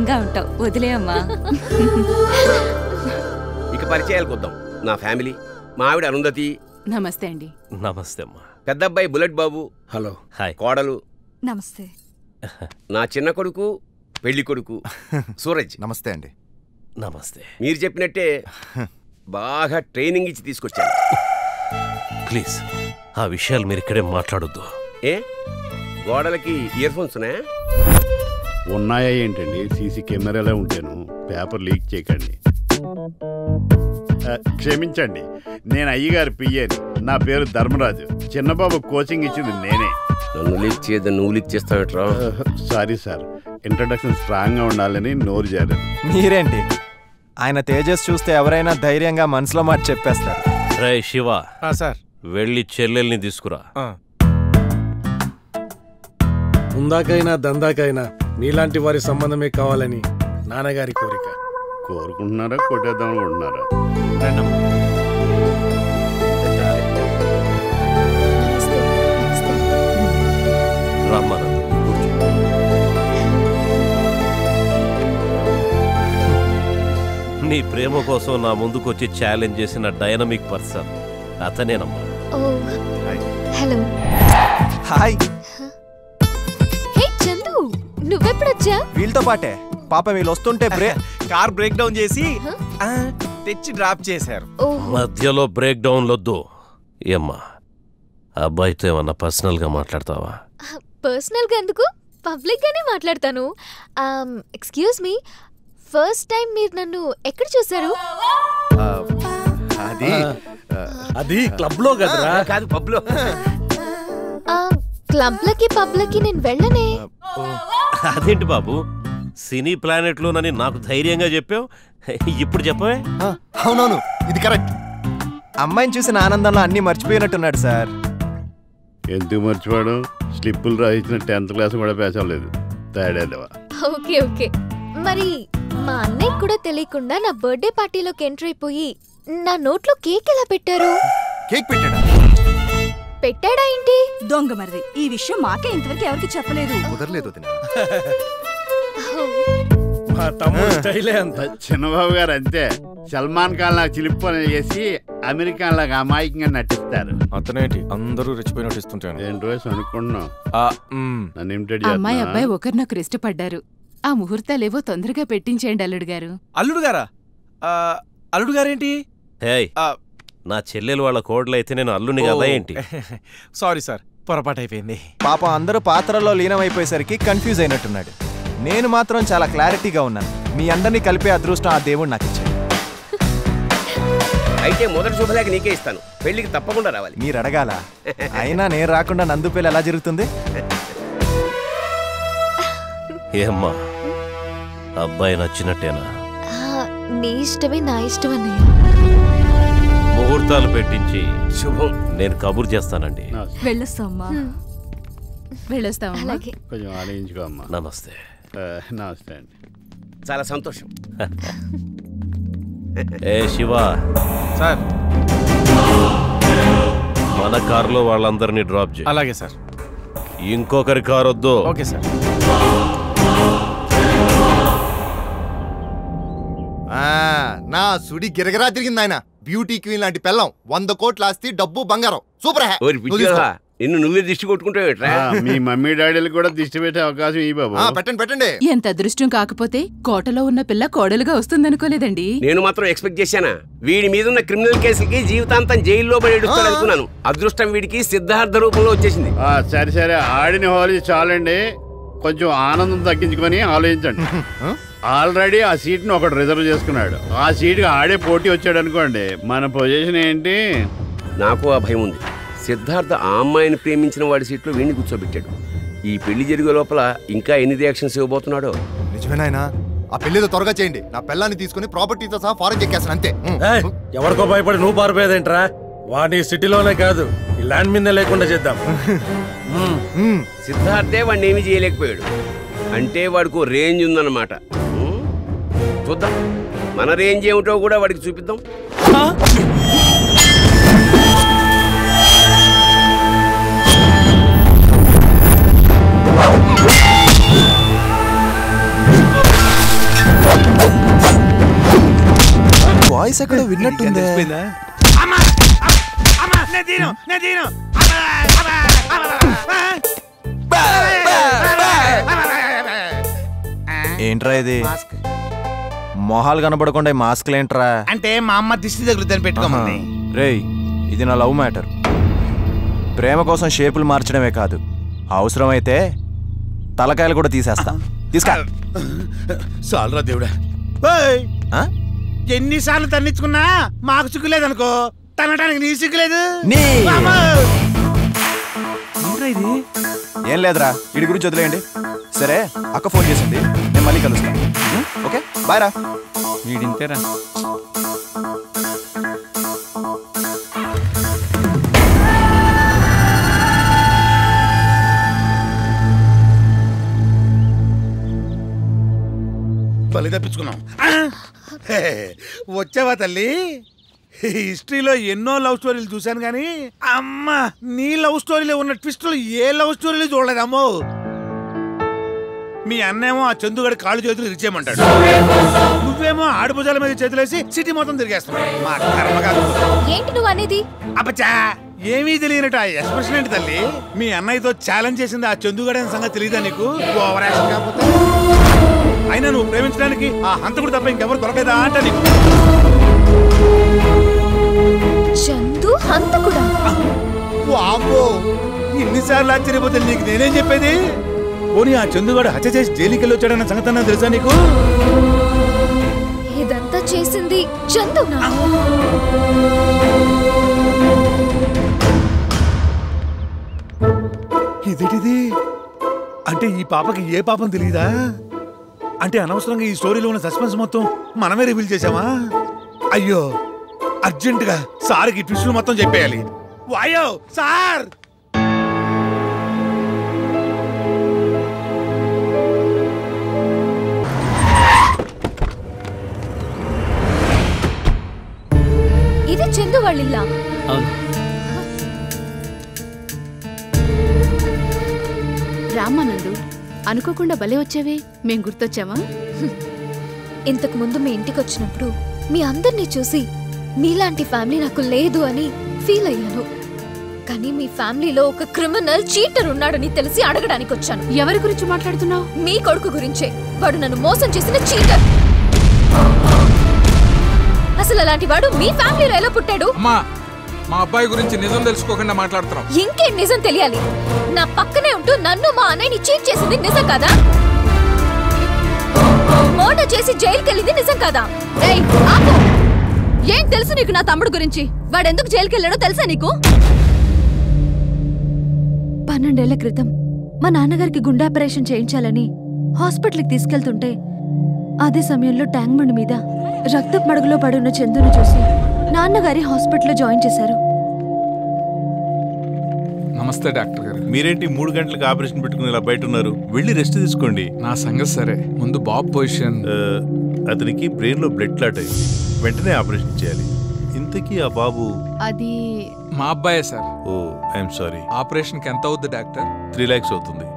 అందంగా ఉంటావు, వదిలే అమ్మా. ఇక పరిచయాలకు వద్దాం. నా ఫ్యామిలీ, మా ఆవిడ అరుంధతి. నమస్తే అండి. నమస్తే అమ్మా. పెద్ద అబ్బాయి బుల్లెట్ బాబు. హలో. హాయ్. కోడలు. నమస్తే. నా చిన్న కొడుకు, పెళ్లి కొడుకు సూరజ్. నమస్తే అండి. నమస్తే. మీరు చెప్పినట్టే బాగా ట్రైనింగ్ ఇచ్చి తీసుకొచ్చాను. ప్లీజ్ ఆ విషయాలు మీరు ఇక్కడే మాట్లాడొద్దు. ఏ గోడలకి ఇయర్ ఫోన్స్ ఉన్నాయా? ఉన్నాయా ఏంటండి? సీసీ కెమెరాలే ఉంటాను. పేపర్ లీక్ చేయకండి. క్షమించండి, నేను అయ్యగారు పియ్యని. నా పేరు ధర్మరాజు. చిన్నబాబు కోచింగ్ ఇచ్చింది నేనే. నన్ను లీక్ చేయద్దు, నువ్వు లీక్ చేస్తావేట్రా? సారీ సార్, ఇంట్రడక్షన్ స్ట్రాంగ్గా ఉండాలని నోరు జారదు. మీరేంటి, ఆయన తేజస్ చూస్తే ఎవరైనా ధైర్యంగా మనసులో మాట చెప్పేస్తారు. రే శివ. సార్. వెళ్ళి చెల్లెల్ని తీసుకురా. ఉందాకైనా దందాకైనా నీలాంటి వారి సంబంధమే కావాలని నాన్నగారి కోరిక. కోరుకుంటున్నారా, కొట్టేద్దాం అనుకుంటున్నారా? నీ ప్రేమ కోసం నా ముందుకొచ్చి ఛాలెంజ్ చేసిన డైనమిక్ పర్సన్ అతనేనమ్మా. హలో. హాయ్. హే చందు, నువ్వెప్పుడొచ్చా? వీళ్ళతో పాటే. పాప వీళ్ళు వస్తుంటే కార్ బ్రేక్ డౌన్ చేసి తెచ్చి డ్రాప్ చేశారు. మధ్యలో బ్రేక్ డౌన్ లొద్దు. ఏమ్మా, అబ్బాయితో ఏమన్నా పర్సనల్ గా మాట్లాడతావా? పర్సనల్ గా ఎందుకు, పబ్లిక్ గానే మాట్లాడతాను. ఎక్స్క్యూజ్ మీ, ఫస్ట్ టైం మీరు నన్ను ఎక్కడ చూసారు? అది క్లబ్ లో కదరా? కాదు, పబ్ లో. క్లబ్ లకి పబ్ లకి నేను వెళ్ళనే. అదేంటి బాబు, సినీ ప్లానెట్ లోనని నాకు ధైర్యంగా చెప్పావు, ఇప్పుడు చెప్పవే? అవునవును, ఇది కరెక్ట్. అమ్మాయిని చూసిన ఆనందంలో అన్ని మర్చిపోయినట్టున్నాడు సార్. ఎందుకు మర్చిపోవడం? స్లిప్పులు రాయించిన 10th క్లాస్ కూడా పేసలేదు. తేడాదవా? Okay okay. మరి మా అన్నయ్య కూడా తెలియకుండా నా బర్త్డే పార్టీలోకి ఎంటర్ అయిపోయి నా నోట్లో కేక్ ఎలా పెట్టారు? కేక్ పెట్టాడా? పెట్టాడా ఏంటి? దొంగ మరిది. ఈ విషయం మాకే ఇంతవరకు ఎవరికి చెప్పలేదు. కుదరలేదు. మా తమ్ముడు స్టైలే అంత. చిన్నబాబు గారు అంతే. సల్మాన్ ఖాన్ లాగా చిలిప్పని చేసి అమెరికా లాగా అమాయకంగా నటిస్తారు. అతనేంటి అందరూ రెచ్చిపోయినట్టు ఇస్తుంటాను. ఏంటి రోజు అనుకుంటున్నావు? నన్ను ఇమిటేట్ అమ్మాయి చేస్తున్నా? అబ్బాయి ఒకరినొకరు ఇష్టపడ్డారు. ఆ ముహూర్తాలేవో తొందరగా పెట్టించేయండి అల్లుడు గారు. అల్లుడు గారా? అల్లుడు గారేంటి? హేయ్, నా చెల్లెలు వాళ్ళ కోడలు అయితే నేను అల్లుని కదా ఏంటి? సారీ సార్, పొరపాటు అయిపోయింది. పాపం అందరూ పాత్రల్లో లీనమైపోయేసరికి కన్ఫ్యూజ్ అయినట్టున్నాడు. నేను మాత్రం చాలా క్లారిటీగా ఉన్నాను. మీ అందరినీ కలిపే అదృష్టం ఆ దేవుడు నాకు ఇచ్చాడు. అయితే మొదటి శుభలేఖ నీకే ఇస్తాను. పెళ్లికి తప్పకుండా రావాలి. మీరు అడగాల. అయినా నేను రాకుండా నందు పెళ్లి ఎలా జరుగుతుంది? ఏమ్మా, అబ్బాయి నచ్చినట్టేనా? నీ ఇష్టమే నా ఇష్టం అన్నయ్య. ముహూర్తాలు పెట్టించి శుభం నేను కబురు చేస్తానండి. వెళ్ళొస్తామ్మా. వెళ్ళొస్తామమ్మా. అలాగే. కొంచెం ఆలోచించుకో అమ్మా. నమస్తే. నమస్తే అండి. చాలా సంతోషం. ఏ శివ సార్, మన కారులో వాళ్ళందరినీ డ్రాప్ చేయి. అలాగే సార్. ఇంకొకరి కారు వద్దు. Okay sir. నా సుడి గిరగిరా తిరిగింది ఆయన. బ్యూటీ క్వీన్ లాంటి పెళ్ళం, 100 కోట్ల ఆస్తి, డబ్బు, బంగారం. సూపర్. నిన్ను నువ్వే దిష్టి కొట్టుకుంటావేట్రా? మీ మమ్మీ డాడీలు కూడా దిష్టి పెట్టే అవకాశం ఈ బాబు. పెట్టండి పెట్టండి. ఎంత అదృష్టం కాకపోతే కోటలో ఉన్న పిల్ల కోడలుగా వస్తుందనుకోలేదండి. నేను మాత్రం ఎక్స్పెక్ట్ చేశానా? వీడి మీద ఉన్న క్రిమినల్ కేసులకి జీవితాంతం జైల్లో పడేడుస్తాడు అనుకున్నాను. అదృష్టం వీడికి సిద్ధార్థ రూపంలో వచ్చేసింది. సరే సరే, ఆడిన హోలీ చాలండి. కొంచెం ఆనందం తగ్గించుకొని ఆలోచించండి. ఆల్రెడీ ఆ సీట్ను ఒకటి రిజర్వ్ చేసుకున్నాడు. ఆ సీట్కి ఆడే పోటీ వచ్చాడు అనుకోండి, మన పొజిషన్ ఏంటి? నాకు ఆ భయం ఉంది. సిద్ధార్థ ఆ అమ్మాయిని ప్రేమించిన వాడి సీట్లో వీడిని కూర్చోబెట్టాడు. ఈ పెళ్లి జరిగే లోపల ఇంకా ఎన్ని రియాక్షన్స్ ఇవ్వబోతున్నాడో. నిజమేనాయనా? ఆ పెళ్లితో త్వరగా చేయండి. నా పిల్లాన్ని తీసుకుని ప్రాపర్టీతో సహా ఫారెన్ చెక్కేస్తాను అంతే. ఎవరికో భయపడి నువ్వు పారిపోయేదేంట్రా? వాడిని సిటీలోనే కాదు, ఈ ల్యాండ్ మీద లేకుండా చేద్దాం. సిద్ధార్థే వాడిని ఏమీ చేయలేకపోయాడు అంటే వాడికి రేంజ్ ఉందన్నమాట. చూద్దాం, మన రేంజ్ ఏమిటో కూడా వాడికి చూపిద్దాం. వాయిస్ ఎక్కడ విన్నట్టుందే. ఏంట్రా ఇది? మొహాలు కనబడకుండా మాస్క్లేంట్రా? అంటే మా అమ్మ దిష్టి తగులుద్దని పెట్టుకోమంది. రేయ్, ఇది నా లవ్ మ్యాటర్. ప్రేమ కోసం షేపులు మార్చడమే కాదు, అవసరమైతే తలకాయలు కూడా తీసేస్తా. తీసుకా. చాలరా దేవుడా. ఎన్నిసార్లు తన్నించుకున్నా మాకు సిగ్గులేదనుకో, తనడానికి నీ సిగ్గులేదు. ఇది ఏం లేదురా, వీడి గురించి వదిలేయండి. సరే, అక్క ఫోన్ చేసింది, నేను మళ్ళీ కలుస్తాను. ఓకే, బాయ్ రా. వీడింతేరా. బలి తప్పించుకున్నాం. వచ్చావా తల్లి? హిస్టరీలో ఎన్నో లవ్ స్టోరీలు చూశాను కానీ అమ్మా నీ లవ్ స్టోరీలో ఉన్న ట్విస్టులు ఏ లవ్ స్టోరీలు చూడలేదమ్మో. మీ అన్నేమో ఆ చందుగడి కాళ్ళు చేతులు ఇచ్చేయమంటాడు, నువ్వేమో ఆడుభుజాల మీద చేతులేసి సిటీ మొత్తం తిరిగేస్తున్నావు. మా కర్మ కాదు. ఏంటి నువ్వు అనేది? అబ్బచ్చా, ఏమీ తెలియనట్టు ఆ ఎక్స్ప్రెషన్ ఏంటి తల్లి? మీ అన్నయ్యతో ఛాలెంజ్ చేసింది ఆ చందుగడి అనే సంగతి తెలియదా నీకు? ఓవర్ యాక్షన్ కాకపోతే. అయినా నువ్వు ప్రేమించడానికి ఆ హంతకుడు తప్ప ఇంకెవరు దొరకలేదా అంట నీకు. చందు హంతకుడా? వామ్మో, ఇన్నిసార్లు ఆశ్చర్యపోతే నీకు నేనేం చెప్పేది? పోనీ ఆ చందుగాడు హత్య చేసి జైలుకి వెళ్ళి వచ్చాడన్న సంగతి అన్నా తెలుసా నీకు? ఇదంతా చేసింది చందునా? ఇదేటిది? అంటే ఈ పాపకి ఏ పాపం తెలియదా? అంటే అనవసరంగా ఈ స్టోరీలో ఉన్న సస్పెన్స్ మొత్తం మనమే రివీల్ చేసామా? అయ్యో, అర్జెంటుగా సార్కి ట్విస్టులు మొత్తం చెప్పేయాలి. వాయో సార్! ఇది చందు వాళ్ళిల్లా? రామానందు, అనుకోకుండా భలే వచ్చావే, మేం గుర్తొచ్చామా? ఇంతకు ముందు మీ ఇంటికి వచ్చినప్పుడు మీ అందరినీ చూసి మీలాంటి ఫ్యామిలీ నాకు లేదు అని ఫీల్ అయ్యాను. కానీ మీ ఫ్యామిలీలో ఒక క్రిమినల్ చీటర్ ఉన్నాడని తెలిసి అడగడానికి వచ్చాను. ఎవరి గురించి మాట్లాడుతున్నావు? మీ కొడుకు గురించే. వాడు నన్ను మోసం చేసిన చీటర్. అసలు అలాంటి వాడు మీ ఫ్యామిలీలో ఎలా పుట్టాడు? మా అబ్బాయి గురించి నిజం తెలుసుకోకుండా మాట్లాడుతున్నాం. ఇంకేం నిజం తెలియాలి? నా పక్కనే ఉంటూ నన్ను మా అన్నయ్యని చీట్ చేసింది నిజం కాదా? మర్డర్ చేసి జైలుకి వెళ్ళింది నిజం కాదా? ఏయ్, ఆపు! ఏం తెలుసు నీకు నా తమ్ముడు గురించి? వాడెందుకు జైలుకి వెళ్ళాడో తెలుసా నీకు? 12 ఏళ్ల క్రితం మా నాన్నగారికి గుండె ఆపరేషన్ చేయించాలని హాస్పిటల్కి తీసుకెళ్తుంటే అదే సమయంలో ట్యాంక్ బండ్ మీద రక్తపు మడుగులో పడున్న చందును చూసి నాన్నగారి హాస్పిటల్లో జాయిన్ చేశారు. నమస్తే డాక్టర్ గారు. మీరేంటి 3 గంటలకు ఆపరేషన్ పెట్టుకుని ఇలా బయట ఉన్నారు? వెళ్ళి రెస్ట్ తీసుకోండి. నా సంగతి సరే, ముందు బాబు పొజిషన్. అతనికి బ్రెయిన్ లో బ్లడ్ క్లాట్ అయింది, వెంటనే ఆపరేషన్ చేయాలి. ఇంతకీ ఆ బాబు? అది మా అబ్బాయే sir. Oh, I'm sorry. Operation కి ఎంత అవుద్ది డాక్టర్? 3 lakhs అవుతుంది.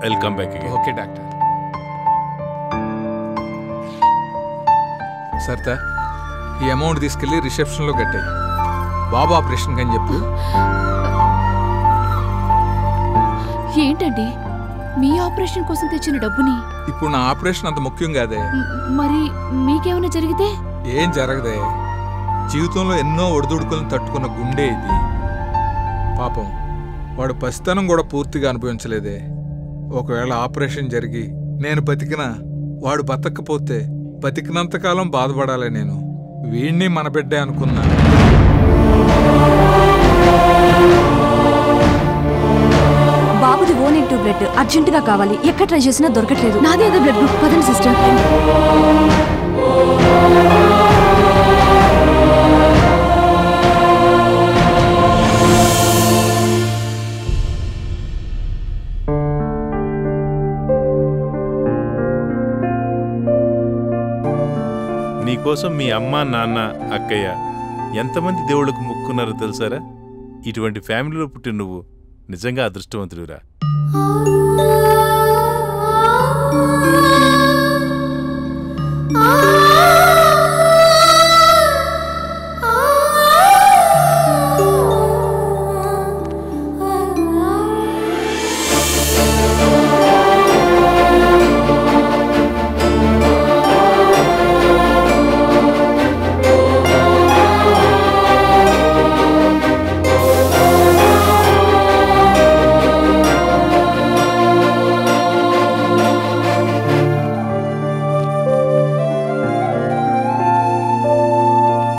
I will come back again. Okay doctor. సర్తా, ఈ అమౌంట్ తీసుకెళ్లి రిసెప్షన్ లో కట్టాయి. బాబు ఆపరేషన్ అని చెప్పు. ఏంటండి, మీ ఆపరేషన్ కోసం తెచ్చిన డబ్బుని? ఇప్పుడు నా ఆపరేషన్ అంత ముఖ్యం కాదే. మరి మీకేమైనా జరిగితే? ఏం జరగదే. జీవితంలో ఎన్నో ఒడిదుడుకులను తట్టుకున్న గుండె ఇది. పాపం వాడు పసితనం కూడా పూర్తిగా అనుభవించలేదే. ఒకవేళ ఆపరేషన్ జరిగి నేను బతికినా వాడు బతకపోతే బతికినంతకాలం బాధపడాలి. నేను వీణ్ణి మన బిడ్డే అనుకున్నా. బాబుది O-నెగిటివ్ బ్లడ్ అర్జెంటుగా కావాలి. ఎక్కడ ట్రై చేసినా దొరకట్లేదు. నాదేదో బ్లడ్ గ్రూప్. పదండి సిస్టర్. నీకోసం మీ అమ్మ, నాన్న, అక్కయ్య ఎంతమంది దేవుళ్ళకు మొక్కున్నారో తెలుసారా? ఇటువంటి ఫ్యామిలీలో పుట్టిన నువ్వు నిజంగా అదృష్టవంతుడిరా.